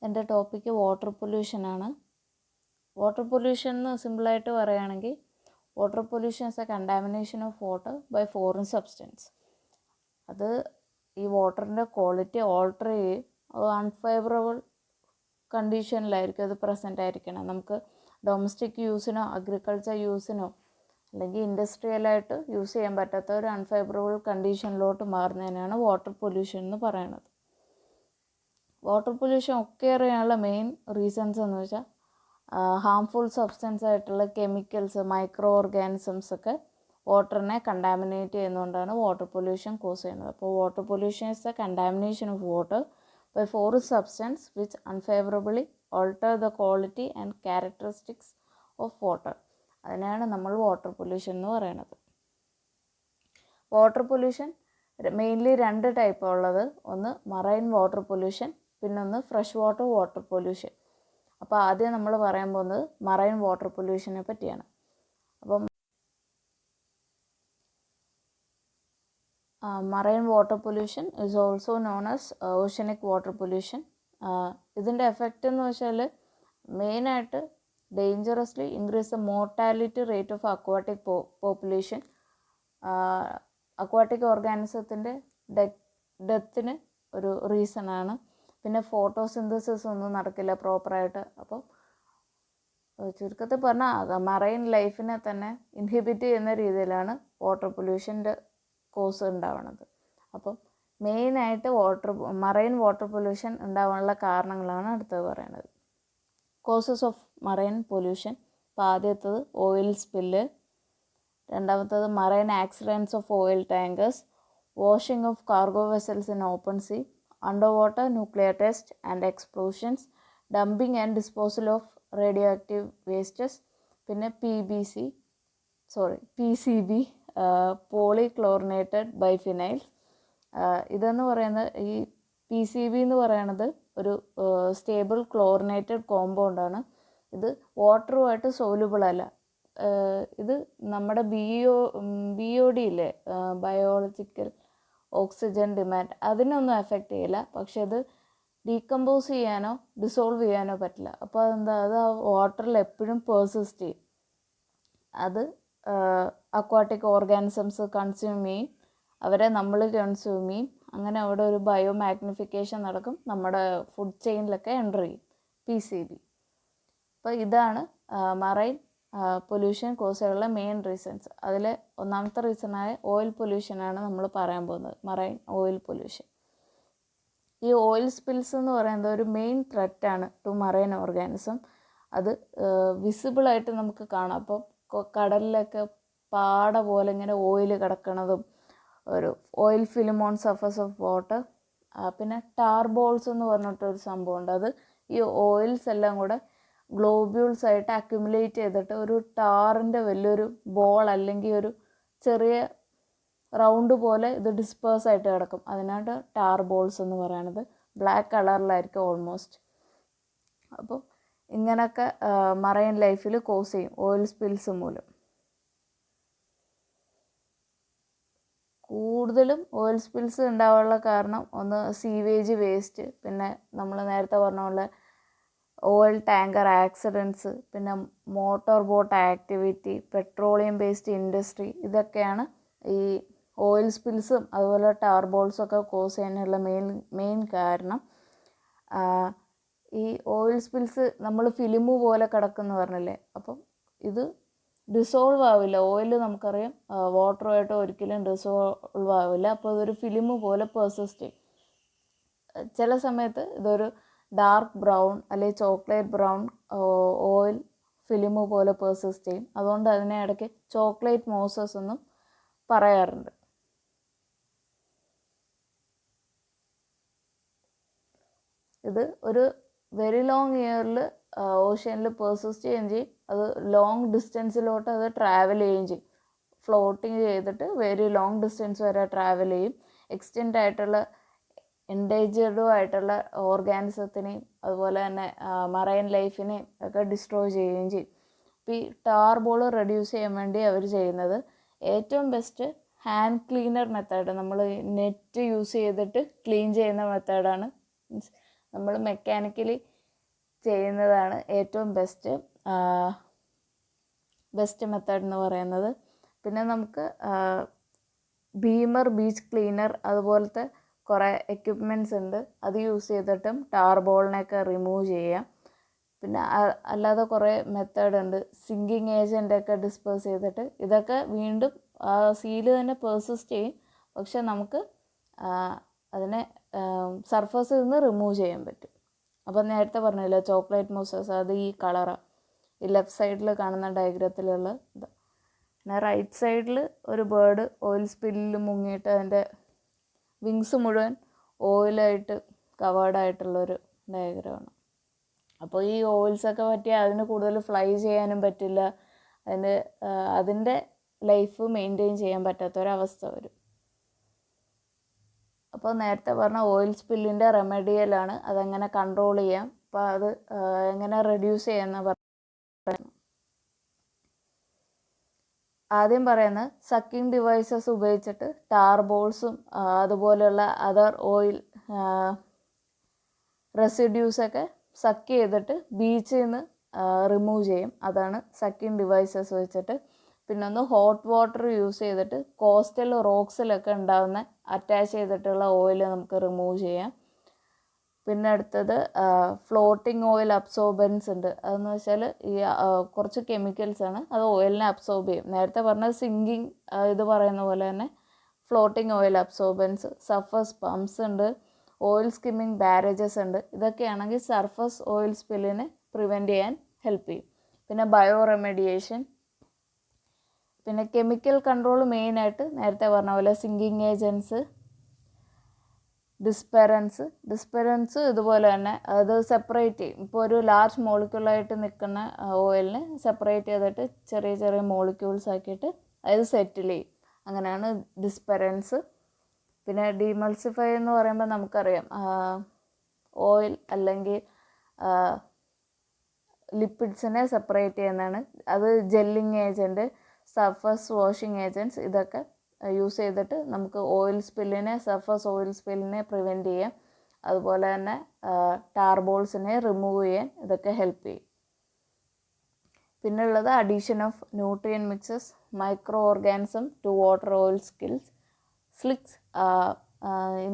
എൻ്റെ topic water പൊല്യൂഷനാണ്. Water pollution എന്ന് സിമ്പിളായിട്ട് പറയുകയാണെങ്കിൽ water pollution is a contamination of water by foreign substance. അത് ഈ വാട്ടറിൻ്റെ ക്വാളിറ്റി ഓൾട്ടർ ചെയ്യുകയും അത് അൺഫേവറബിൾ കണ്ടീഷനിലായിരിക്കും അത് പ്രസൻ്റ് ആയിരിക്കണം. നമുക്ക് ഡൊമസ്റ്റിക് യൂസിനോ അഗ്രികൾച്ചർ യൂസിനോ അല്ലെങ്കിൽ ഇൻഡസ്ട്രിയലായിട്ട് യൂസ് ചെയ്യാൻ പറ്റാത്ത ഒരു അൺഫേവറബിൾ കണ്ടീഷനിലോട്ട് മാറുന്നതിനാണ് വാട്ടർ പൊല്യൂഷൻ എന്ന് പറയുന്നത്. വാട്ടർ പൊല്യൂഷൻ ഒക്കെ അറിയാനുള്ള മെയിൻ റീസൺസ് എന്ന് വെച്ചാൽ ഹാംഫുൾ സബ്സ്റ്റൻസ് ആയിട്ടുള്ള കെമിക്കൽസ്, മൈക്രോ ഓർഗാനിസംസ് ഒക്കെ വാട്ടറിനെ കണ്ടാമിനേറ്റ് ചെയ്യുന്നതുകൊണ്ടാണ് വാട്ടർ പൊല്യൂഷൻ കോസ് ചെയ്യുന്നത്. അപ്പോൾ water pollution is a contamination of water by foreign substance which unfavourably alter the quality and characteristics of water. അതിനാണ് നമ്മൾ വാട്ടർ പൊല്യൂഷൻ എന്ന് പറയുന്നത്. വാട്ടർ പൊല്യൂഷൻ മെയിൻലി രണ്ട് ടൈപ്പാണ് ഉള്ളത്. ഒന്ന് മറൈൻ വാട്ടർ പൊല്യൂഷൻ, പിന്നൊന്ന് ഫ്രഷ് വാട്ടർ പൊല്യൂഷൻ. അപ്പോൾ ആദ്യം നമ്മൾ പറയാൻ പോകുന്നത് മറൈൻ വാട്ടർ പൊല്യൂഷനെ പറ്റിയാണ്. അപ്പം marine water pollution is also known as oceanic water pollution. ഇതിൻ്റെ എഫക്റ്റ് എന്ന് വെച്ചാൽ മെയിനായിട്ട് dangerously increase the mortality rate of aquatic population. Aquatic ഓർഗാനിസത്തിൻ്റെ ഡെത്തിന് ഒരു റീസണാണ്. പിന്നെ ഫോട്ടോസിന്തസിസ് ഒന്നും നടക്കില്ല പ്രോപ്പറായിട്ട്. അപ്പം ചുരുക്കത്തിൽ പറഞ്ഞാൽ മറൈൻ ലൈഫിനെ തന്നെ ഇൻഹിബിറ്റ് ചെയ്യുന്ന രീതിയിലാണ് വാട്ടർ പൊല്യൂഷൻ്റെ കോസ് ഉണ്ടാവുന്നത്. അപ്പം മെയിനായിട്ട് മറൈൻ വാട്ടർ പൊല്യൂഷൻ ഉണ്ടാവാനുള്ള കാരണങ്ങളാണ് അടുത്തത് പറയുന്നത്. Causes of marine pollution. അപ്പോൾ ആദ്യത്തത് ഓയിൽ സ്പില്ല്, രണ്ടാമത്തത് marine accidents of oil tankers, washing of cargo vessels in open sea, underwater nuclear test and explosions, dumping and disposal of radioactive wastes, പിന്നെ PCB polychlorinated biphenyl. ഇതെന്ന് പറയുന്നത് ഈ PCB എന്ന് പറയുന്നത് ഒരു stable chlorinated കോമ്പൗണ്ടാണ്. ഇത് വാട്ടറുമായിട്ട് soluble അല്ല. ഇത് നമ്മുടെ BOD ഇല്ലേ, ബയോളജിക്കൽ ഓക്സിജൻ ഡിമാൻഡ്, അതിനൊന്നും എഫക്റ്റ് ചെയ്യില്ല. പക്ഷെ ഇത് ഡീകമ്പോസ് ചെയ്യാനോ ഡിസോൾവ് ചെയ്യാനോ പറ്റില്ല. അപ്പോൾ അത് ആ വാട്ടറിൽ എപ്പോഴും പേഴ്സിസ്റ്റ് ചെയ്യും. അത് അക്വാട്ടിക് ഓർഗാനിസംസ് കൺസ്യൂം ചെയ്യും, അവരെ നമ്മൾ കൺസ്യൂം ചെയ്യും. അങ്ങനെ അവിടെ ഒരു ബയോ മാഗ്നിഫിക്കേഷൻ നടക്കും, നമ്മുടെ ഫുഡ് ചെയിനിലൊക്കെ എൻ്റർ ചെയ്യും PCB. അപ്പോൾ ഇതാണ് മറൈൻ പൊല്യൂഷൻ കോസ് ചെയ്യാനുള്ള മെയിൻ റീസൺസ്. അതിൽ ഒന്നാമത്തെ റീസണായ ഓയിൽ പൊല്യൂഷനാണ് നമ്മൾ പറയാൻ പോകുന്നത്, മറൈൻ ഓയിൽ പൊല്യൂഷൻ. ഈ ഓയിൽ സ്പിൽസ് എന്ന് പറയുന്നത് ഒരു മെയിൻ ത്രെറ്റാണ് ടു മറൈൻ ഓർഗാനിസം. അത് വിസിബിളായിട്ട് നമുക്ക് കാണാം. അപ്പോൾ കടലിലൊക്കെ പാട പോലെ ഇങ്ങനെ ഓയിൽ കിടക്കണതും, ഒരു oil film on surface of water. പിന്നെ ടാർ ബോൾസ് എന്ന് പറഞ്ഞിട്ടൊരു സംഭവമുണ്ട്. അത് ഈ ഓയിൽസ് എല്ലാം കൂടെ ഗ്ലോബ്യൂൾസ് ആയിട്ട് അക്യുമുലേറ്റ് ചെയ്തിട്ട് ഒരു ടാറിൻ്റെ വലിയൊരു ബോൾ അല്ലെങ്കിൽ ഒരു ചെറിയ റൗണ്ട് പോലെ ഇത് ഡിസ്പേഴ്സ് ആയിട്ട് കിടക്കും. അതിനാണ് ടാർ ബോൾസ് എന്ന് പറയുന്നത്. ബ്ലാക്ക് കളറിലായിരിക്കും ഓൾമോസ്റ്റ്. അപ്പോൾ ഇങ്ങനെയൊക്കെ മറൈൻ ലൈഫിൽ കോസ് ചെയ്യും ഓയിൽ സ്പിൽസ് മൂലം. കൂടുതലും ഓയിൽ സ്പിൽസ് ഉണ്ടാവാനുള്ള കാരണം ഒന്ന് സീവേജ് വേസ്റ്റ്, പിന്നെ നമ്മൾ നേരത്തെ പറഞ്ഞ പോലെ ഓയിൽ ടാങ്കർ ആക്സിഡൻറ്റ്സ്, പിന്നെ motor boat activity, petroleum based industry, ഇതൊക്കെയാണ് ഈ ഓയിൽ സ്പിൽസും അതുപോലെ ടാർ ബോൾസൊക്കെ കോസ് ചെയ്യാനുള്ള മെയിൻ കാരണം. ഈ ഓയിൽ സ്പിൽസ് നമ്മൾ ഫിലിമ് പോലെ കിടക്കുമെന്ന് പറഞ്ഞില്ലേ, അപ്പം ഇത് ഡിസോൾവ് ആവില്ല. ഓയിൽ നമുക്കറിയാം വാട്ടറുമായിട്ട് ഒരിക്കലും ഡിസോൾവ് ആവില്ല. അപ്പോൾ ഇതൊരു ഫിലിമ് പോലെ പെർസിസ്റ്റ് ചെയ്യും. ചില സമയത്ത് ഇതൊരു ഡാർക്ക് ബ്രൗൺ അല്ലെങ്കിൽ ചോക്ലേറ്റ് ബ്രൗൺ ഓയിൽ ഫിലിമ് പോലെ പെർസിസ്റ്റ് ചെയ്യും. അതുകൊണ്ട് അതിനെ ഇടയ്ക്ക് ചോക്ലേറ്റ് മോസസ് എന്നും പറയാറുണ്ട്. ഇത് ഒരു വെരി ലോങ് ഇയറിൽ ഓഷ്യനിൽ പെർസിസ്റ്റ് ചെയ്യുകയും ചെയ്യും. അത് ലോങ് ഡിസ്റ്റൻസിലോട്ട് അത് ട്രാവൽ ചെയ്യുകയും ചെയ്യും. ഫ്ലോട്ടിങ് ചെയ്തിട്ട് വെരി ലോങ് ഡിസ്റ്റൻസ് വരെ ട്രാവൽ ചെയ്യും. എക്സ്റ്റെൻഡ് ആയിട്ടുള്ള എൻഡേഞ്ചേർഡും ആയിട്ടുള്ള ഓർഗാനിസത്തിനെയും അതുപോലെ തന്നെ മറൈൻ ലൈഫിനെയും ഒക്കെ ഡിസ്ട്രോയ് ചെയ്യുകയും ചെയ്യും. അപ്പോൾ ഈ ടാർ ബോൾ റെഡ്യൂസ് ചെയ്യാൻ വേണ്ടി അവർ ചെയ്യുന്നത് ഏറ്റവും ബെസ്റ്റ് ഹാൻഡ് ക്ലീനർ മെത്തേഡ്, നമ്മൾ നെറ്റ് യൂസ് ചെയ്തിട്ട് ക്ലീൻ ചെയ്യുന്ന മെത്തേഡാണ്. മീൻസ് നമ്മൾ മെക്കാനിക്കലി ചെയ്യുന്നതാണ് ഏറ്റവും ബെസ്റ്റ് മെത്തേഡ് എന്ന് പറയുന്നത്. പിന്നെ നമുക്ക് ബീമർ, ബീച്ച് ക്ലീനർ അതുപോലത്തെ കുറേ എക്യുപ്മെൻറ്റ്സ് ഉണ്ട്. അത് യൂസ് ചെയ്തിട്ടും ടാർബോളിനെയൊക്കെ റിമൂവ് ചെയ്യാം. പിന്നെ അല്ലാതെ കുറേ മെത്തേഡ് ഉണ്ട്. സിങ്കിങ് ഏജൻ്റൊക്കെ ഡിസ്പേഴ്സ് ചെയ്തിട്ട് ഇതൊക്കെ വീണ്ടും സീല് തന്നെ പേഴ്സിസ്റ്റ് ചെയ്യും. പക്ഷെ നമുക്ക് അതിനെ സർഫസിൽ നിന്ന് റിമൂവ് ചെയ്യാൻ പറ്റും. അപ്പം നേരത്തെ പറഞ്ഞില്ല ചോക്ലേറ്റ് മൂസസ്, അത് ഈ കളറാണ്. ഈ ലെഫ്റ്റ് സൈഡിൽ കാണുന്ന ഡയഗ്രത്തിലുള്ള ഇത്. പിന്നെ റൈറ്റ് സൈഡിൽ ഒരു ബേർഡ് ഓയിൽ സ്പില്ലിൽ മുങ്ങിയിട്ട് അതിൻ്റെ വിങ്സ് മുഴുവൻ ഓയിലായിട്ട് കവേർഡായിട്ടുള്ളൊരു ഡയഗ്രമാണ്. അപ്പോൾ ഈ ഓയിൽസൊക്കെ പറ്റിയാൽ അതിന് കൂടുതൽ ഫ്ലൈ ചെയ്യാനും പറ്റില്ല. അതിൻ്റെ ലൈഫ് മെയിൻറ്റെയിൻ ചെയ്യാൻ പറ്റാത്തൊരവസ്ഥ വരും. അപ്പോൾ നേരത്തെ പറഞ്ഞ ഓയിൽ സ്പില്ലിൻ്റെ റെമഡിയലാണ് അതെങ്ങനെ കൺട്രോൾ ചെയ്യാം. അപ്പോൾ അത് എങ്ങനെ റെഡ്യൂസ് ചെയ്യാമെന്ന് പറയുന്നു. ആദ്യം പറയുന്നത് സക്കിങ് ഡിവൈസസ് ഉപയോഗിച്ചിട്ട് ടാർബോൾസും അതുപോലെയുള്ള അതർ ഓയിൽ റെസിഡ്യൂസൊക്കെ സക്ക് ചെയ്തിട്ട് ബീച്ചിൽ നിന്ന് റിമൂവ് ചെയ്യും. അതാണ് സക്കിങ് ഡിവൈസസ് വെച്ചിട്ട്. പിന്നെ ഒന്ന് ഹോട്ട് വാട്ടർ യൂസ് ചെയ്തിട്ട് കോസ്റ്റൽ റോക്സിലൊക്കെ ഉണ്ടാകുന്ന അറ്റാച്ച് ചെയ്തിട്ടുള്ള ഓയിൽ നമുക്ക് റിമൂവ് ചെയ്യാം. പിന്നെ അടുത്തത് ഫ്ലോട്ടിംഗ് ഓയിൽ അബ്സോർബൻസ് ഉണ്ട്. അതെന്ന് വെച്ചാൽ ഈ കുറച്ച് കെമിക്കൽസാണ്, അത് ഓയിലിനെ അബ്സോർബ് ചെയ്യും. നേരത്തെ പറഞ്ഞ സിങ്കിങ് ഇത് പറയുന്ന പോലെ തന്നെ floating oil absorbents, surface pumps ഉണ്ട്, ഓയിൽ സ്കിമ്മിങ് ബാരേജസ് ഉണ്ട്. ഇതൊക്കെയാണെങ്കിൽ സർഫസ് ഓയിൽ സ്പില്ലിനെ പ്രിവെൻറ്റ് ചെയ്യാൻ ഹെൽപ്പ് ചെയ്യും. പിന്നെ ബയോ റെമഡിയേഷൻ, പിന്നെ കെമിക്കൽ കൺട്രോൾ മെയിനായിട്ട് നേരത്തെ പറഞ്ഞ പോലെ സിങ്കിങ് ഏജൻസ്, ഡിസ്പെറൻസ് ഇതുപോലെ തന്നെ അത് സെപ്പറേറ്റ് ചെയ്യും. ഇപ്പോൾ ഒരു ലാർജ് മോളിക്യൂളായിട്ട് നിൽക്കുന്ന ഓയിലിനെ സെപ്പറേറ്റ് ചെയ്തിട്ട് ചെറിയ ചെറിയ മോളിക്യൂൾസ് ആക്കിയിട്ട് അത് സെറ്റിൽ ചെയ്യും. അങ്ങനെയാണ് ഡിസ്പെറൻസ്. പിന്നെ ഡീമൾസിഫൈ എന്ന് പറയുമ്പോൾ നമുക്കറിയാം ഓയിൽ അല്ലെങ്കിൽ ലിപ്പിഡ്സിനെ സെപ്പറേറ്റ് ചെയ്യുന്നതാണ്. അത് jelling agent, surface washing agents ഇതൊക്കെ യൂസ് ചെയ്തിട്ട് നമുക്ക് സർഫസ് ഓയിൽ സ്പില്ലിനെ പ്രിവെൻറ്റ് ചെയ്യാം. അതുപോലെ തന്നെ ടാർബോൾസിനെ റിമൂവ് ചെയ്യാൻ ഇതൊക്കെ ഹെൽപ്പ് ചെയ്യും. പിന്നെ ഉള്ളത് addition of nutrient mixes, micro organism to water oil slicks,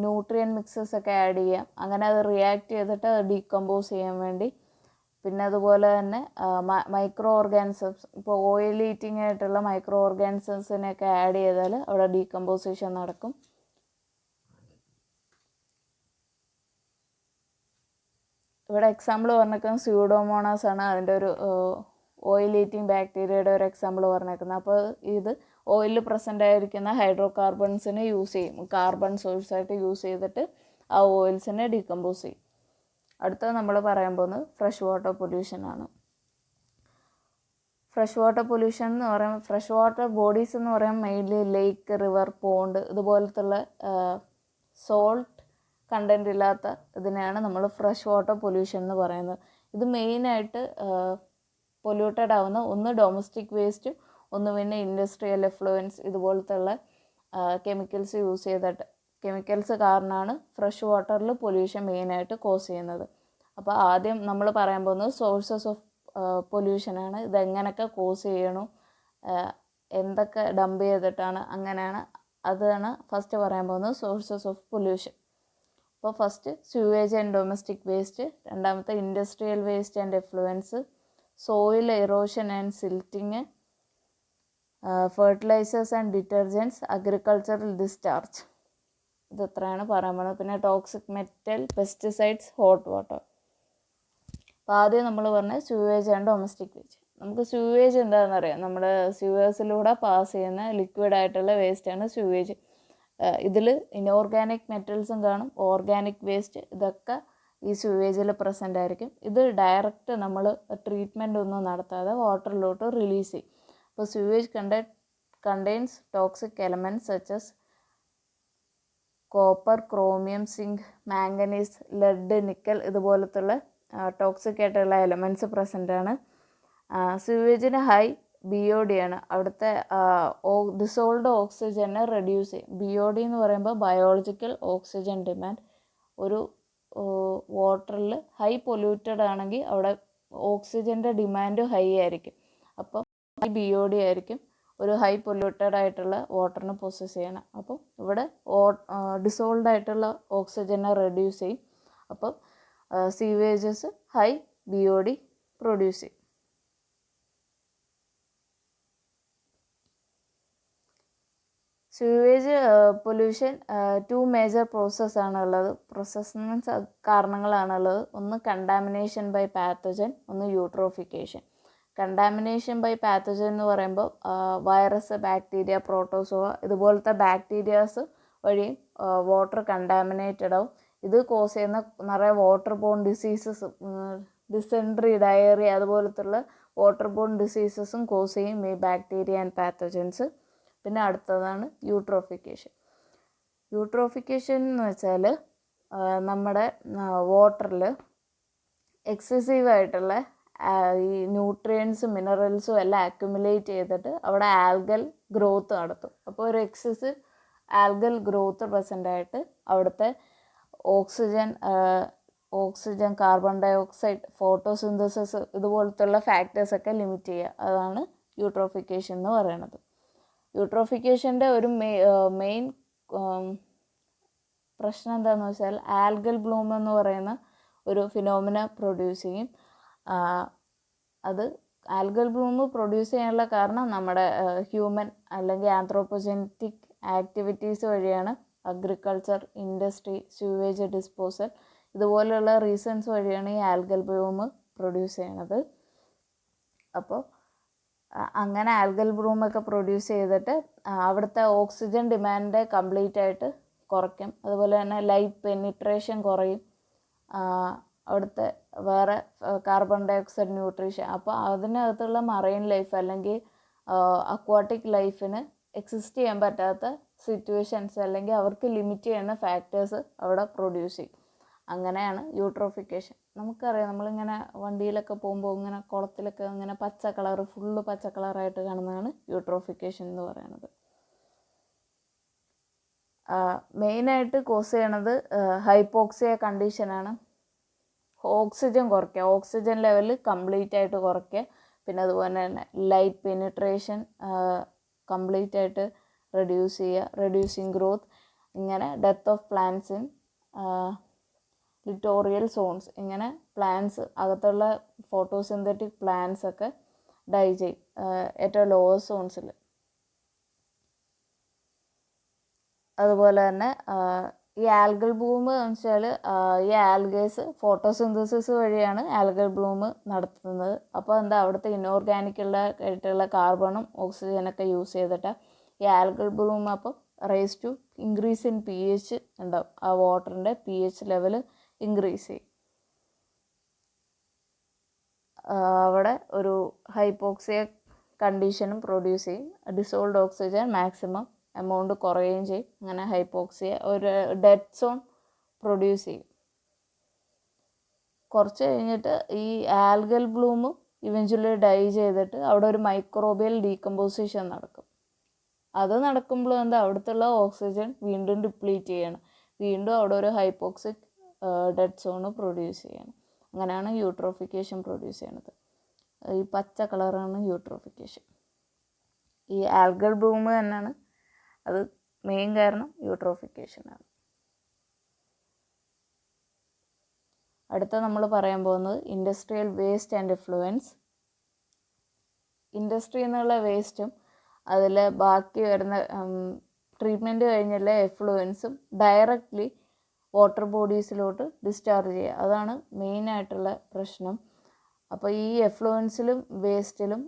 nutrient mixes ഒക്കെ ആഡ് ചെയ്യാം. അങ്ങനെ അത് റിയാക്ട് ചെയ്തിട്ട് അത് ഡീകമ്പോസ് ചെയ്യാൻ വേണ്ടി. പിന്നെ അതുപോലെ തന്നെ മൈക്രോ ഓർഗാനിസംസ്, ഇപ്പോൾ ഓയിൽ ഈറ്റിംഗ് ആയിട്ടുള്ള മൈക്രോ ഓർഗാനിസംസിനെയൊക്കെ ആഡ് ചെയ്താൽ അവിടെ ഡീകമ്പോസിഷൻ നടക്കും. ഇവിടെ എക്സാമ്പിൾ പറഞ്ഞേക്കുന്നത് സ്യൂഡോമോണാസ് ആണ്. അതിൻ്റെ ഒരു ഓയിൽ ഈറ്റിംഗ് ബാക്ടീരിയയുടെ ഒരു എക്സാമ്പിൾ പറഞ്ഞേക്കുന്നത്. അപ്പോൾ ഇത് ഓയിലിൽ പ്രസൻ്റ് ആയിരിക്കുന്ന ഹൈഡ്രോ കാർബൺസിനെ യൂസ് ചെയ്യും, കാർബൺ സോഴ്സായിട്ട് യൂസ് ചെയ്തിട്ട് ആ ഓയിൽസിനെ ഡീകമ്പോസ് ചെയ്യും. അടുത്തത് നമ്മൾ പറയാൻ പോകുന്നത് ഫ്രഷ് വാട്ടർ പൊല്യൂഷനാണ്. ഫ്രഷ് വാട്ടർ പൊല്യൂഷൻ എന്ന് പറയുമ്പോൾ ഫ്രഷ് വാട്ടർ ബോഡീസ് എന്ന് പറയുമ്പോൾ മെയിൻലി ലേക്ക്, റിവർ, പോണ്ട് ഇതുപോലത്തുള്ള സോൾട്ട് കണ്ടൻറ്റ് ഇല്ലാത്ത ഇതിനെയാണ് നമ്മൾ ഫ്രഷ് വാട്ടർ പൊല്യൂഷൻ എന്ന് പറയുന്നത്. ഇത് മെയിനായിട്ട് പൊല്യൂട്ടഡ് ആവുന്ന ഒന്ന് ഡൊമസ്റ്റിക് വേസ്റ്റ്, ഒന്ന് പിന്നെ ഇൻഡസ്ട്രിയൽ എഫ്ലുവൻസ് ഇതുപോലത്തുള്ള കെമിക്കൽസ് കാരണമാണ് ഫ്രഷ് വാട്ടറിൽ പൊല്യൂഷൻ മെയിനായിട്ട് കോസ് ചെയ്യുന്നത്. അപ്പോൾ ആദ്യം നമ്മൾ പറയാൻ പോകുന്നത് സോഴ്സസ് ഓഫ് പൊല്യൂഷനാണ്. ഇതെങ്ങനെയൊക്കെ കോസ് ചെയ്യണു, എന്തൊക്കെ ഡംപ് ചെയ്തിട്ടാണ്, അങ്ങനെയാണ്. അതാണ് ഫസ്റ്റ് പറയാൻ പോകുന്നത് സോഴ്സസ് ഓഫ് പൊല്യൂഷൻ. അപ്പോൾ first sewage and domestic waste, രണ്ടാമത്തെ industrial waste and effluents, soil erosion and silting, fertilisers and detergents, agricultural discharge. ഇതെത്രയാണ് പറയാൻ പോകുന്നത്. പിന്നെ toxic metal, pesticides, hot water. അപ്പോൾ ആദ്യം നമ്മൾ പറഞ്ഞ സ്യൂവേജ് ആൻഡ് ഡൊമസ്റ്റിക് വേസ്റ്റ്. നമുക്ക് സ്യൂവേജ് എന്താണെന്നറിയാം, നമ്മുടെ സ്യൂവേഴ്സിലൂടെ പാസ് ചെയ്യുന്ന ലിക്വിഡായിട്ടുള്ള വേസ്റ്റാണ് സ്യൂവേജ്. ഇതിൽ ഇനോർഗാനിക് മെറ്റൽസും കാണും, ഓർഗാനിക് വേസ്റ്റ്, ഇതൊക്കെ ഈ സ്യൂവേജിൽ പ്രസൻ്റ് ആയിരിക്കും. ഇത് ഡയറക്റ്റ് നമ്മൾ ട്രീറ്റ്മെൻ്റ് ഒന്നും നടത്താതെ വാട്ടറിലോട്ട് റിലീസ് ചെയ്യും. അപ്പോൾ sewage contains toxic elements such as copper, chromium, zinc, manganese, lead, nickel ഇതുപോലത്തുള്ള ടോക്സിക് ആയിട്ടുള്ള എലമെൻറ്റ്സ് പ്രസൻ്റ് ആണ്. സ്യൂവേജിന് ഹൈ BOD ആണ്. അവിടുത്തെ ഡിസോൾഡ് ഓക്സിജനെ റെഡ്യൂസ് ചെയ്യും. BOD എന്ന് പറയുമ്പോൾ ബയോളജിക്കൽ ഓക്സിജൻ ഡിമാൻഡ്. വാട്ടറിൽ ഹൈ പൊല്യൂട്ടഡ് ആണെങ്കിൽ അവിടെ ഓക്സിജൻ്റെ ഡിമാൻഡ് ഹൈ ആയിരിക്കും. അപ്പോൾ BOD ആയിരിക്കും ഒരു ഹൈ പൊല്യൂട്ടഡ് ആയിട്ടുള്ള വാട്ടറിന് പൊസസ് ചെയ്യണം. അപ്പോൾ ഇവിടെ ഡിസോൾവ് ആയിട്ടുള്ള ഓക്സിജനെ റെഡ്യൂസ് ചെയ്യും. അപ്പോൾ സീവേജസ് ഹൈ BOD പ്രൊഡ്യൂസ് ചെയ്യും. സ്യൂവേജ് പൊല്യൂഷൻ 2 മേജർ പ്രോസസ്സാണുള്ളത്. പ്രോസസ് മീൻസ് കാരണങ്ങളാണുള്ളത്. ഒന്ന് കണ്ടാമിനേഷൻ ബൈ പാത്തജൻ, ഒന്ന് യൂട്രോഫിക്കേഷൻ. കണ്ടാമിനേഷൻ ബൈ പാത്തജൻ എന്ന് പറയുമ്പോൾ വൈറസ്, ബാക്ടീരിയ, പ്രോട്ടോസോവ ഇതുപോലത്തെ ബാക്ടീരിയാസ് വഴിയും വാട്ടർ കണ്ടാമിനേറ്റഡ് ആവും. ഇത് കോസ് ചെയ്യുന്ന നിറയെ water borne diseases, dysentery, diarrhoea അതുപോലത്തുള്ള വാട്ടർ ബോൺ ഡിസീസസും കോസ് ചെയ്യും ഈ ബാക്ടീരിയ ആൻഡ് പാത്തജൻസ്. പിന്നെ അടുത്തതാണ് യൂട്രോഫിക്കേഷൻ. യൂട്രോഫിക്കേഷൻ എന്ന് വെച്ചാൽ നമ്മുടെ വാട്ടറിൽ എക്സസീവായിട്ടുള്ള ഈ ന്യൂട്രിയൻസും മിനറൽസും എല്ലാം അക്യുമുലേറ്റ് ചെയ്തിട്ട് അവിടെ ആൽഗൽ ഗ്രോത്ത് നടത്തും. അപ്പോൾ ഒരു എക്സസ് ആൽഗൽ ഗ്രോത്ത് പ്രസൻ്റ് ആയിട്ട് അവിടുത്തെ oxygen, carbon dioxide, photosynthesis ഇതുപോലത്തുള്ള ഫാക്ടേഴ്സൊക്കെ ലിമിറ്റ് ചെയ്യുക. അതാണ് യൂട്രോഫിക്കേഷൻ എന്ന് പറയുന്നത്. യൂട്രോഫിക്കേഷൻ്റെ ഒരു മെയിൻ പ്രശ്നം എന്താണെന്ന് വെച്ചാൽ ആൽഗൽ ബ്ലൂം എന്ന് പറയുന്ന ഒരു ഫിനോമിന പ്രൊഡ്യൂസ് ചെയ്യും. അത് ആൽഗൽ ബ്ലൂം പ്രൊഡ്യൂസ് ചെയ്യാനുള്ള കാരണം നമ്മുടെ ഹ്യൂമൻ അല്ലെങ്കിൽ ആന്ത്രോപ്പോജനറ്റിക് ആക്ടിവിറ്റീസ് വഴിയാണ്. അഗ്രികൾച്ചർ, ഇൻഡസ്ട്രി, സ്യൂവേജ് ഡിസ്പോസൽ ഇതുപോലെയുള്ള റീസൺസ് വഴിയാണ് ഈ ആൽഗൽ ബ്ലൂം പ്രൊഡ്യൂസ് ചെയ്യണത്. അപ്പോൾ അങ്ങനെ ആൽഗൽ ബ്ലൂമൊക്കെ പ്രൊഡ്യൂസ് ചെയ്തിട്ട് അവിടുത്തെ ഓക്സിജൻ ഡിമാൻഡ് കംപ്ലീറ്റ് ആയിട്ട് കുറയ്ക്കും. അതുപോലെ തന്നെ ലൈറ്റ് പെനിട്രേഷൻ കുറയും. അവിടുത്തെ വേറെ കാർബൺ ഡൈ ഓക്സൈഡ്, ന്യൂട്രീഷൻ, അപ്പോൾ അതിനകത്തുള്ള മറൈൻ ലൈഫ് അല്ലെങ്കിൽ അക്വാട്ടിക് ലൈഫിന് എക്സിസ്റ്റ് ചെയ്യാൻ പറ്റാത്ത സിറ്റുവേഷൻസ് അല്ലെങ്കിൽ അവർക്ക് ലിമിറ്റ് ചെയ്യുന്ന ഫാക്ടേഴ്സ് അവിടെ പ്രൊഡ്യൂസ് ചെയ്യും. അങ്ങനെയാണ് യൂട്രോഫിക്കേഷൻ. നമുക്കറിയാം, നമ്മളിങ്ങനെ വണ്ടിയിലൊക്കെ പോകുമ്പോൾ ഇങ്ങനെ കുളത്തിലൊക്കെ ഇങ്ങനെ പച്ച കളർ, ഫുള്ള് പച്ച കളറായിട്ട് കാണുന്നതാണ് യൂട്രോഫിക്കേഷൻ എന്ന് പറയുന്നത്. മെയിനായിട്ട് കോസ് ചെയ്യണത് ഹൈപ്പോക്സിയ കണ്ടീഷനാണ്. ഓക്സിജൻ കുറയ്ക്കുക, ഓക്സിജൻ ലെവൽ കംപ്ലീറ്റ് ആയിട്ട് കുറയ്ക്കുക. പിന്നെ അതുപോലെ തന്നെ ലൈറ്റ് പെനിട്രേഷൻ കംപ്ലീറ്റ് ആയിട്ട് റെഡ്യൂസ് ചെയ്യുക, റെഡ്യൂസിങ് ഗ്രോത്ത്. ഇങ്ങനെ death of plants in littoral zones, ഇങ്ങനെ പ്ലാന്റ്സ് അകത്തുള്ള ഫോട്ടോസിന്തറ്റിക് പ്ലാന്റ്സ് ഒക്കെ ഡൈ ചെയ്യും ഏറ്റവും ലോവർ സോൺസിൽ. അതുപോലെ തന്നെ ഈ ആൽഗൽ ബ്ലൂം എന്ന് വെച്ചാൽ ഈ ആൽഗേസ് ഫോട്ടോസിന്തസിസ് വഴിയാണ് ആൽഗൽ ബ്ലൂം നടത്തുന്നത്. അപ്പോൾ എന്താ അവിടുത്തെ ഇനോർഗാനിക്കുള്ള കാർബണും ഓക്സിജനൊക്കെ യൂസ് ചെയ്തിട്ട് ഈ ആൽഗൽ ബ്ലൂം അപ്പോൾ raise to increase in pH ഉണ്ടാവും. ആ വാട്ടറിൻ്റെ pH ലെവൽ ഇൻക്രീസ് ചെയ്യും. അവിടെ ഒരു ഹൈപ്പോക്സിയ കണ്ടീഷനും പ്രൊഡ്യൂസ് ചെയ്യും. ഡിസോൾഡ് ഓക്സിജൻ മാക്സിമം എമൗണ്ട് കുറയുകയും ചെയ്യും. അങ്ങനെ ഹൈപ്പോക്സിയ ഒരു ഡെഡ് സോൺ പ്രൊഡ്യൂസ് ചെയ്യും. കുറച്ച് കഴിഞ്ഞിട്ട് ഈ ആൽഗൽ ബ്ലൂമും ഇവഞ്ച്വലി ഡൈ ചെയ്തിട്ട് അവിടെ ഒരു മൈക്രോബിയൽ ഡീകമ്പോസിഷൻ നടക്കും. അത് നടക്കുമ്പോൾ എന്താ അവിടുത്തെ ഓക്സിജൻ വീണ്ടും ഡിപ്ലീറ്റ് ചെയ്യണം. വീണ്ടും അവിടെ ഒരു ഹൈപ്പോക്സിക് ഡെഡ് സോണ് പ്രൊഡ്യൂസ് ചെയ്യണം. അങ്ങനെയാണ് യൂട്രോഫിക്കേഷൻ പ്രൊഡ്യൂസ് ചെയ്യണത്. ഈ പച്ച കളറാണ് യൂട്രോഫിക്കേഷൻ. ഈ ആൽഗൽ ബ്ലൂം തന്നെയാണ് അത് മെയിൻ കാരണം, യൂട്രോഫിക്കേഷനാണ്. അടുത്ത നമ്മൾ പറയാൻ പോകുന്നത് industrial waste and effluents. Industry എന്നുള്ള വേസ്റ്റും അതിൽ ബാക്കി വരുന്ന ട്രീറ്റ്മെൻറ്റ് കഴിഞ്ഞുള്ള എഫ്ലുവൻസും ഡയറക്റ്റ്ലി വാട്ടർ ബോഡീസിലോട്ട് ഡിസ്ചാർജ് ചെയ്യുക. അതാണ് മെയിനായിട്ടുള്ള പ്രശ്നം. അപ്പോൾ ഈ എഫ്ലുവൻസിലും വേസ്റ്റിലും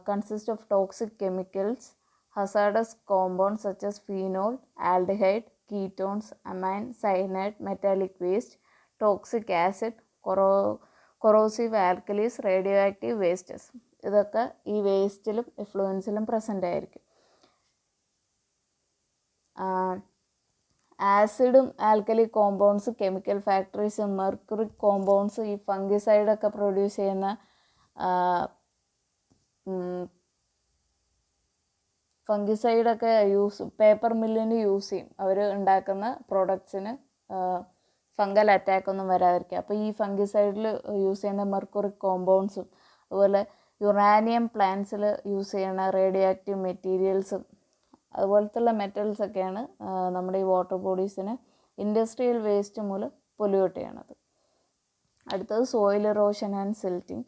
consist of toxic chemicals, hazardous compounds such as phenol, aldehyde, ketones, amine, cyanide, metallic waste, toxic acid, corrosive alkalis, radioactive wastes. ഇതൊക്കെ ഈ വേസ്റ്റിലും എഫ്ലുവൻസിലും പ്രസൻ്റ് ആയിരിക്കും. ആസിഡും alkali compounds chemical factories, mercuric compounds, ഈ ഫംഗിസൈഡൊക്കെ പ്രൊഡ്യൂസ് ചെയ്യുന്ന ഫംഗിസൈഡൊക്കെ പേപ്പർ മില്ലിന് യൂസ് ചെയ്യും. അവർ ഉണ്ടാക്കുന്ന പ്രോഡക്ട്സിന് fungal attack ഒന്നും വരാതിരിക്കുക. അപ്പോൾ ഈ ഫംഗിസൈഡിൽ യൂസ് ചെയ്യുന്ന മെർക്കുറിക് കോമ്പൗണ്ട്സും അതുപോലെ യുറാനിയം പ്ലാന്റ്സിൽ യൂസ് ചെയ്യുന്ന റേഡിയോ ആക്റ്റീവ് മെറ്റീരിയൽസും അതുപോലത്തുള്ള മെറ്റൽസൊക്കെയാണ് നമ്മുടെ ഈ വാട്ടർ ബോഡീസിനെ ഇൻഡസ്ട്രിയൽ വേസ്റ്റ് മൂലം പൊല്യൂട്ട് ചെയ്യണത്. അടുത്തത് സോയിൽ ഇറോഷൻ ആൻഡ് സിൽറ്റിങ്.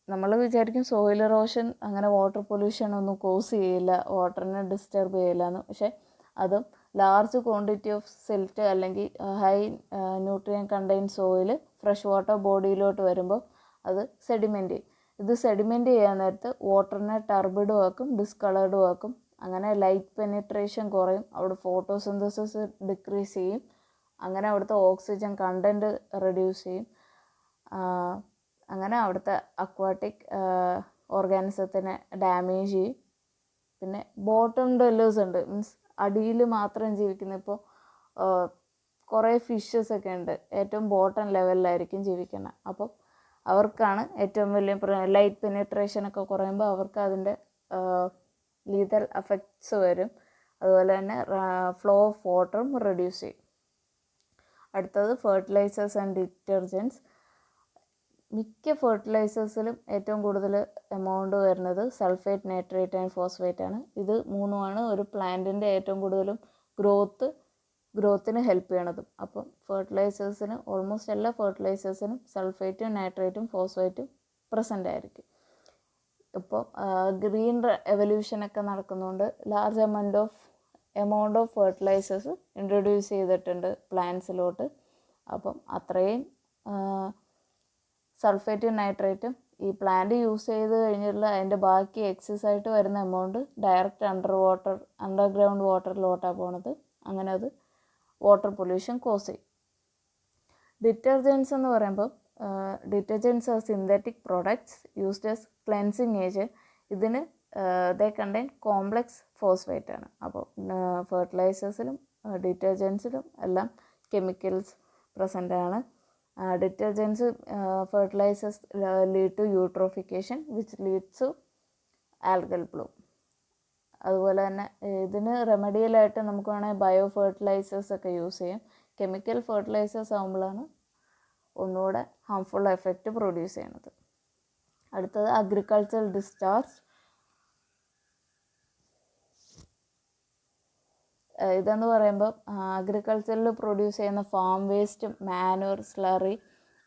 നമ്മൾ വിചാരിക്കും സോയിൽ ഇറോഷൻ അങ്ങനെ വാട്ടർ പൊല്യൂഷൻ ഒന്നും കോസ് ചെയ്യില്ല, വാട്ടറിനെ ഡിസ്റ്റർബ് ചെയ്യില്ല എന്ന്. പക്ഷേ അതും ലാർജ് ക്വാണ്ടിറ്റി ഓഫ് സിൽറ്റ് അല്ലെങ്കിൽ high nutrient contain soil fresh water ബോഡിയിലോട്ട് വരുമ്പോൾ അത് സെഡിമെൻ്റ് ചെയ്യും. ഇത് സെഡിമെൻ്റ് ചെയ്യാൻ നേരത്ത് വാട്ടറിനെ ടർബിഡും ആക്കും, ഡിസ്കളേർഡും ആക്കും. അങ്ങനെ ലൈറ്റ് പെനിട്രേഷൻ കുറയും, അവിടെ ഫോട്ടോസിന്തസിസ് ഡിക്രീസ് ചെയ്യും, അങ്ങനെ അവിടുത്തെ ഓക്സിജൻ കണ്ടൻറ്റ് റെഡ്യൂസ് ചെയ്യും. അങ്ങനെ അവിടുത്തെ അക്വാട്ടിക് ഓർഗാനിസത്തിനെ ഡാമേജ് ചെയ്യും. പിന്നെ ബോട്ടം ഡ്വെല്ലേഴ്സ് ഉണ്ട്, മീൻസ് അടിയിൽ മാത്രം ജീവിക്കുന്ന. ഇപ്പോൾ കുറേ ഫിഷസ് ഒക്കെ ഉണ്ട്, ഏറ്റവും ബോട്ടം ലെവലിലായിരിക്കും ജീവിക്കുന്നത്. അപ്പോൾ അവർക്കാണ് ഏറ്റവും വലിയ ലൈറ്റ് പെനിട്രേഷനൊക്കെ കുറയുമ്പോൾ അവർക്ക് അതിൻ്റെ ലീതൽ എഫക്ട്സ് വരും. അതുപോലെ തന്നെ ഫ്ലോ ഓഫ് വാട്ടറും റെഡ്യൂസ് ചെയ്യും. അടുത്തത് ഫെർട്ടിലൈസേഴ്സ് ആൻഡ് ഡിറ്റർജൻറ്റ്സ്. മിക്ക ഫെർട്ടിലൈസേഴ്സിലും ഏറ്റവും കൂടുതൽ എമൗണ്ട് വരുന്നത് സൾഫേറ്റ്, നൈട്രേറ്റ് ആൻഡ് ഫോസ്ഫേറ്റ് ആണ്. ഇത് മൂന്നുമാണ് ഒരു പ്ലാന്റിൻ്റെ ഏറ്റവും കൂടുതലും ഗ്രോത്തിന് ഹെൽപ്പ് ചെയ്യണതും. അപ്പം ഫെർട്ടിലൈസേഴ്സിന് ഓൾമോസ്റ്റ് എല്ലാ ഫെർട്ടിലൈസേഴ്സിനും സൾഫേറ്റും നൈട്രേറ്റും ഫോസ്ഫേറ്റും പ്രസൻ്റ് ആയിരിക്കും. ഇപ്പോൾ ഗ്രീൻ എവല്യൂഷനൊക്കെ നടക്കുന്നതുകൊണ്ട് large amount of fertilisers introduce ചെയ്തിട്ടുണ്ട് പ്ലാന്റ്സിലോട്ട്. അപ്പം അത്രയും സൾഫേറ്റും നൈട്രേറ്റും ഈ പ്ലാന്റ് യൂസ് ചെയ്ത് കഴിഞ്ഞിട്ടുള്ള അതിൻ്റെ ബാക്കി എക്സസ് ആയിട്ട് വരുന്ന എമൗണ്ട് ഡയറക്റ്റ് അണ്ടർഗ്രൗണ്ട് വാട്ടറിലോട്ടാണ് പോണത്. അങ്ങനെ അത് വാട്ടർ പൊല്യൂഷൻ കോസ് ചെയ്യും. ഡിറ്റർജൻസ് എന്ന് പറയുമ്പോൾ detergents are synthetic products used as cleansing agent. ഇതിന് ദേ കണ്ടെയ്ൻ കോംപ്ലക്സ് ഫോസ്ഫേറ്റ് ആണ്. അപ്പോൾ ഫെർട്ടിലൈസേഴ്സിലും ഡിറ്റർജൻസിലും എല്ലാം കെമിക്കൽസ് പ്രസൻ്റ് ആണ്. Detergents fertilizers lead to eutrophication which leads to algal bloom. അതുപോലെ തന്നെ ഇതിന് റെമഡിയലായിട്ട് നമുക്ക് വേണമെങ്കിൽ ബയോ ഫെർട്ടിലൈസേഴ്സ് ഒക്കെ യൂസ് ചെയ്യാം. കെമിക്കൽ ഫെർട്ടിലൈസേഴ്സ് ആകുമ്പോഴാണ് ഒന്നുകൂടെ ഹാംഫുൾ എഫക്റ്റ് പ്രൊഡ്യൂസ് ചെയ്യണത്. അടുത്തത് അഗ്രികൾച്ചറൽ ഡിസ്ചാർജ്. ഇതെന്ന് പറയുമ്പോൾ അഗ്രികൾച്ചറിൽ പ്രൊഡ്യൂസ് ചെയ്യുന്ന ഫാം വേസ്റ്റും മാനുവർ, സ്ലറി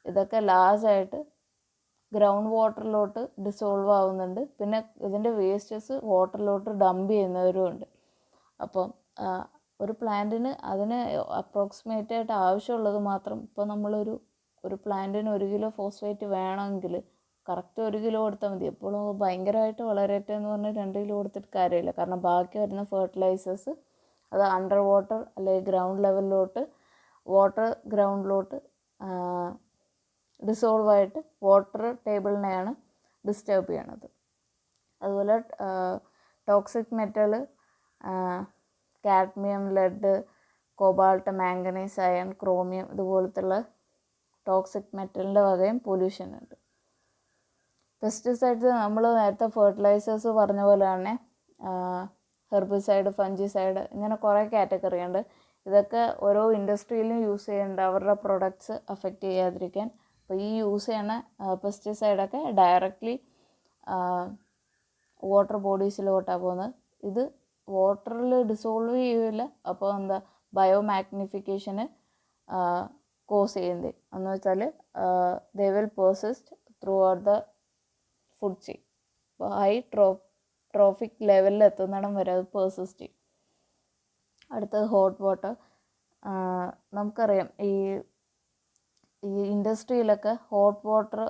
ഇതൊക്കെ ലാർജായിട്ട് ഗ്രൗണ്ട് വാട്ടറിലോട്ട് ഡിസോൾവ് ആവുന്നുണ്ട്. പിന്നെ ഇതിൻ്റെ വേസ്റ്റസ് വാട്ടറിലോട്ട് ഡംപ് ചെയ്യുന്നവരും ഉണ്ട്. അപ്പം ഒരു പ്ലാന്റിന് അതിന് അപ്രോക്സിമേറ്റ് ആയിട്ട് ആവശ്യമുള്ളത് മാത്രം. ഇപ്പോൾ ഒരു പ്ലാന്റിന് 1 കിലോ ഫോസ്ഫേറ്റ് വേണമെങ്കിൽ കറക്റ്റ് 1 കിലോ കൊടുത്താൽ മതി. എപ്പോഴും ഭയങ്കരമായിട്ട് വളരട്ടെ എന്ന് പറഞ്ഞാൽ 2 കിലോ കൊടുത്തിട്ട് കാര്യമില്ല. കാരണം ബാക്കി വരുന്ന ഫെർട്ടിലൈസേഴ്സ് അത് അണ്ടർ വാട്ടർ അല്ലെങ്കിൽ ഗ്രൗണ്ട് ലെവലിലോട്ട് ഗ്രൗണ്ടിലോട്ട് ഡിസോൾവ് ആയിട്ട് വാട്ടർ ടേബിളിനെയാണ് ഡിസ്റ്റർബ് ചെയ്യണത്. അതുപോലെ toxic metal, cadmium, lead, cobalt, manganese, iron, chromium ഇതുപോലത്തുള്ള ടോക്സിക് മെറ്റലിൻ്റെ വകയും പൊല്യൂഷൻ ഉണ്ട്. പെസ്റ്റിസൈഡ്സ് നമ്മൾ നേരത്തെ ഫെർട്ടിലൈസേഴ്സ് പറഞ്ഞ പോലെ തന്നെ ഹെർബിസൈഡ്, ഫംജിസൈഡ് ഇങ്ങനെ കുറേ കാറ്റഗറി ഉണ്ട്. ഇതൊക്കെ ഓരോ ഇൻഡസ്ട്രിയിലും യൂസ് ചെയ്യുന്നുണ്ട് അവരുടെ പ്രൊഡക്ട്സ് അഫക്റ്റ് ചെയ്യാതിരിക്കാൻ. അപ്പോൾ ഈ യൂസ് ചെയ്യുന്ന പെസ്റ്റിസൈഡൊക്കെ ഡയറക്റ്റ്ലി വാട്ടർ ബോഡീസിലോട്ടാണ് പോകുന്നത്. ഇത് വാട്ടറിൽ ഡിസോൾവ് ചെയ്യില്ല. അപ്പോൾ ബയോ മാഗ്നിഫിക്കേഷന് കോസ് ചെയ്യുന്നത് എന്ന് വെച്ചാൽ they will persist through out the food chain. അപ്പോൾ ഹൈ ട്രോഫിക് ലെവലിൽ എത്തുന്നിടം വരെ അത് പെർസിസ്റ്റ് ചെയ്യും. അടുത്തത് ഹോട്ട് വാട്ടർ. നമുക്കറിയാം ഈ ഇൻഡസ്ട്രിയിലൊക്കെ ഹോട്ട് വാട്ടർ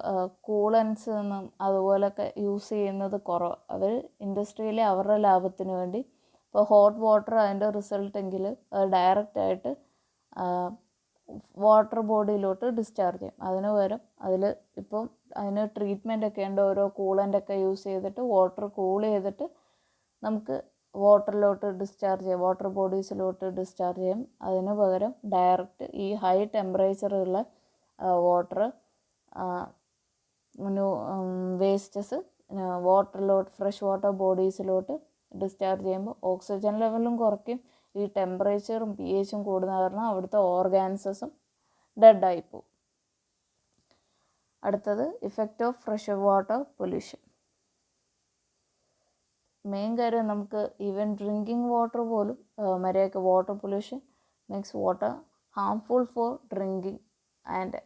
കൂളൻസ് എന്നും അതുപോലൊക്കെ യൂസ് ചെയ്യുന്നത് കുറവ്. അവർ ഇൻഡസ്ട്രിയിലെ അവരുടെ ലാഭത്തിന് വേണ്ടി. ഇപ്പോൾ ഹോട്ട് വാട്ടർ അതിൻ്റെ റിസൾട്ടെങ്കിൽ അത് ഡയറക്റ്റായിട്ട് വാട്ടർ ബോഡിയിലോട്ട് ഡിസ്ചാർജ് ചെയ്യും. അതിന് പകരം അതിന് ട്രീറ്റ്മെൻറ്റൊക്കെ ഉണ്ട്. ഓരോ കൂളൻ്റൊക്കെ യൂസ് ചെയ്തിട്ട് വാട്ടർ കൂൾ ചെയ്തിട്ട് നമുക്ക് വാട്ടർ ബോഡീസിലോട്ട് ഡിസ്ചാർജ് ചെയ്യും. അതിന് പകരം ഡയറക്റ്റ് ഈ ഹൈ ടെമ്പറേച്ചറുള്ള വാട്ടർ വേസ്റ്റസ് ഫ്രഷ് വാട്ടർ ബോഡീസിലോട്ട് ഡിസ്ചാർജ് ചെയ്യുമ്പോൾ ഓക്സിജൻ ലെവലും കുറയ്ക്കും. ഈ ടെമ്പറേച്ചറും pHഉം കൂടുന്ന കാരണം അവിടുത്തെ ഓർഗാനിസസും ഡെഡായിപ്പോവും. അടുത്തത് effect of fresh water pollution. Main കാര്യം നമുക്ക് ഈവൻ ഡ്രിങ്കിങ് വാട്ടർ പോലും മര്യാദയ്ക്ക് water pollution makes water harmful four drinking and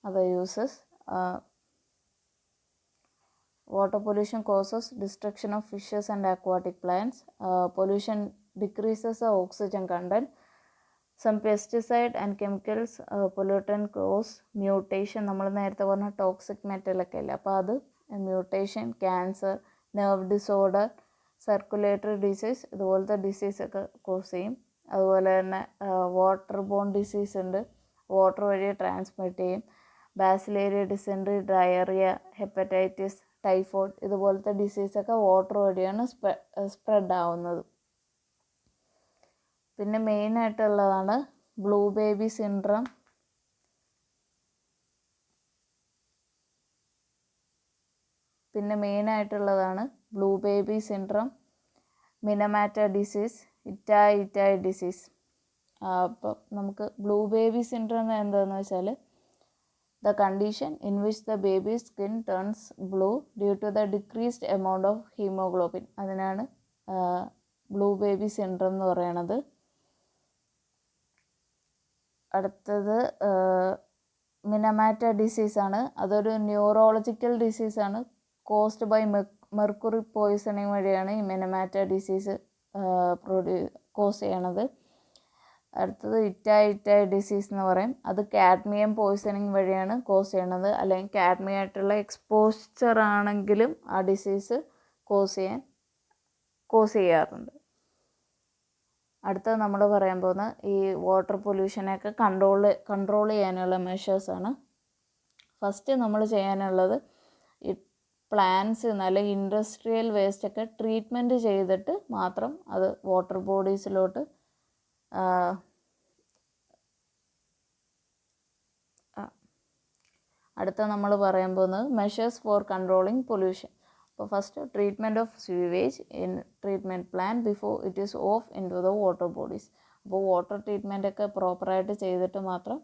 other uses. Water pollution causes destruction of fishes and aquatic plants. Pollution decreases the oxygen content. Some pesticide and chemicals pollutant cause mutation. നമ്മൾ നേരത്തെ പറഞ്ഞ toxic മെറ്റലൊക്കെ അല്ലേ, അപ്പോൾ അത് mutation, cancer, nerve disorder, circulatory disease ഇതുപോലത്തെ ഡിസീസൊക്കെ cause ചെയ്യും. അതുപോലെ തന്നെ വാട്ടർ ബോൺ ഡിസീസ് ഉണ്ട്, വാട്ടർ വഴി ട്രാൻസ്മിറ്റ് ചെയ്യും. Bacillary, dysentery, diarrhoea, hepatitis, typhoid ഇതുപോലത്തെ ഡിസീസൊക്കെ വാട്ടർ വഴിയാണ് സ്പ്രെഡ് ആവുന്നത്. പിന്നെ മെയിനായിട്ടുള്ളതാണ് blue baby syndrome. Minamata disease, Itai disease. അപ്പം നമുക്ക് ബ്ലൂ ബേബി സിൻഡ്രം എന്താണെന്ന് വെച്ചാൽ the condition in which the baby's skin turns blue due to the decreased amount of hemoglobin. അതിനാണ് ബ്ലൂ ബേബി സിൻഡ്രം എന്ന് പറയണത്. അടുത്തത് മിനമാറ്റ ഡിസീസാണ്. അതൊരു ന്യൂറോളജിക്കൽ ഡിസീസാണ്. കോസ്ഡ് ബൈ മെർക്കുറി പോയിസണിങ് വഴിയാണ് ഈ മിനമാറ്റ ഡിസീസ് കോസ് ചെയ്യണത്. അടുത്തത് ഇറ്റായി ഡിസീസ് എന്ന് പറയും. അത് കാഡ്മിയം പോയ്സണിങ് വഴിയാണ് കോസ് ചെയ്യണത്. അല്ലെങ്കിൽ കാഡ്മിയമായിട്ടുള്ള എക്സ്പോസ്ചർ ആണെങ്കിലും ആ ഡിസീസ് കോസ് ചെയ്യാറുണ്ട്. അടുത്തത് നമ്മൾ പറയാൻ പോകുന്ന ഈ വാട്ടർ പൊല്യൂഷനെയൊക്കെ കൺട്രോൾ ചെയ്യാനുള്ള മെഷേഴ്സാണ്. ഫസ്റ്റ് നമ്മൾ ചെയ്യാനുള്ളത് ഈ പ്ലാന്റ്സ് അല്ലെങ്കിൽ ഇൻഡസ്ട്രിയൽ വേസ്റ്റൊക്കെ ട്രീറ്റ്മെൻറ്റ് ചെയ്തിട്ട് മാത്രം അത് വാട്ടർ ബോഡീസിലോട്ട് അടുത്ത നമ്മൾ പറയാൻ പോകുന്നത് മെഷേഴ്സ് ഫോർ കൺട്രോളിങ് പൊല്യൂഷൻ. അപ്പോൾ first treatment of sewage in treatment plan before it is off into the water bodies. അപ്പോൾ വാട്ടർ ട്രീറ്റ്മെൻറ്റൊക്കെ പ്രോപ്പറായിട്ട് ചെയ്തിട്ട് മാത്രം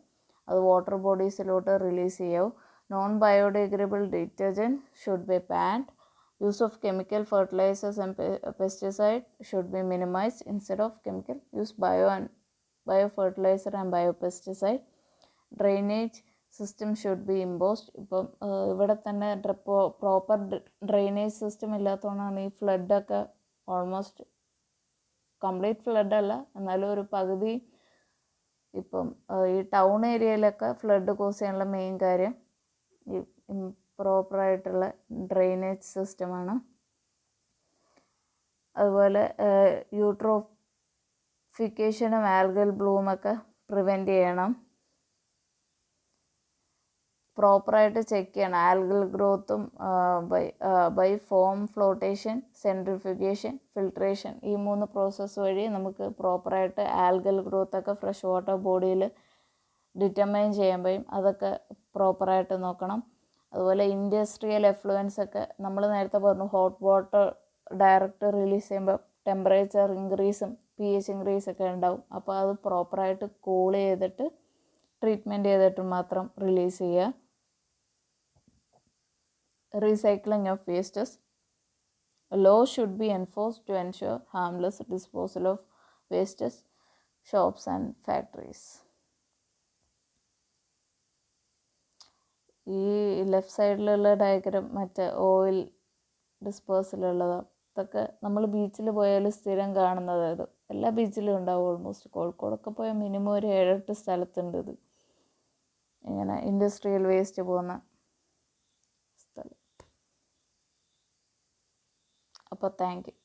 അത് വാട്ടർ ബോഡീസിലോട്ട് റിലീസ് ചെയ്യാവൂ. Non biodegradable detergent should be banned. Use of chemical fertilizers and pesticide should be minimized. Instead of chemical use bio fertilizer and bio pesticide. Drainage system should be imposed. ഇപ്പം ഇവിടെ തന്നെ പ്രോപ്പർ ഡ്രെയിനേജ് സിസ്റ്റം ഇല്ലാത്തതുകൊണ്ടാണ് ഈ ഫ്ലഡൊക്കെ almost complete ഫ്ലഡല്ല എന്നാലും ഒരു പകുതി ഇപ്പം ഈ ടൗൺ ഏരിയയിലൊക്കെ ഫ്ലഡ് കോസ് ചെയ്യാനുള്ള മെയിൻ കാര്യം ഈ പ്രോപ്പറായിട്ടുള്ള ഡ്രെയിനേജ് സിസ്റ്റമാണ്. അതുപോലെ യൂട്രോഫിക്കേഷനും ആൽഗൽ ബ്ലൂമൊക്കെ പ്രിവെൻറ്റ് ചെയ്യണം. പ്രോപ്പറായിട്ട് ചെക്ക് ചെയ്യണം ആൽഗൽ ഗ്രോത്തും by foam flotation, centrifugation, filtration ഈ 3 പ്രോസസ്സ് വഴി നമുക്ക് പ്രോപ്പറായിട്ട് ആൽഗൽ ഗ്രോത്തൊക്കെ ഫ്രഷ് വാട്ടർ ബോഡിയിൽ ഡിറ്റർമൈൻ ചെയ്യാൻ കഴിയും. അതൊക്കെ പ്രോപ്പറായിട്ട് നോക്കണം. അതുപോലെ ഇൻഡസ്ട്രിയൽ എഫ്ലുവൻസ് ഒക്കെ നമ്മൾ നേരത്തെ പറഞ്ഞു ഹോട്ട് വാട്ടർ ഡയറക്റ്റ് റിലീസ് ചെയ്യുമ്പോൾ ടെമ്പറേച്ചർ ഇൻക്രീസും pH ഇൻക്രീസൊക്കെ ഉണ്ടാവും. അപ്പോൾ അത് പ്രോപ്പറായിട്ട് കൂൾ ചെയ്തിട്ട് ട്രീറ്റ്മെൻറ്റ് ചെയ്തിട്ട് മാത്രം റിലീസ് ചെയ്യുക. Recycling of wastes. A law should be enforced to ensure harmless disposal of wastes, shops and factories. ഈ ലെഫ്റ്റ് സൈഡിലുള്ള ഡയഗ്രാം മറ്റേ ഓയിൽ ഡിസ്പോസലുള്ളതാണ്. ഇതൊക്കെ നമ്മൾ ബീച്ചിൽ പോയാൽ സ്ഥിരം കാണുന്നതായത്. എല്ലാ ബീച്ചിലും ഉണ്ടാവും ഓൾമോസ്റ്റ്. കോഴിക്കോടൊക്കെ പോയാൽ മിനിമം ഒരു 7-8 സ്ഥലത്തുണ്ട് ഇത്. ഇങ്ങനെ ഇൻഡസ്ട്രിയൽ വേസ്റ്റ് പോകുന്ന സ്ഥലം. അപ്പോൾ താങ്ക് യു.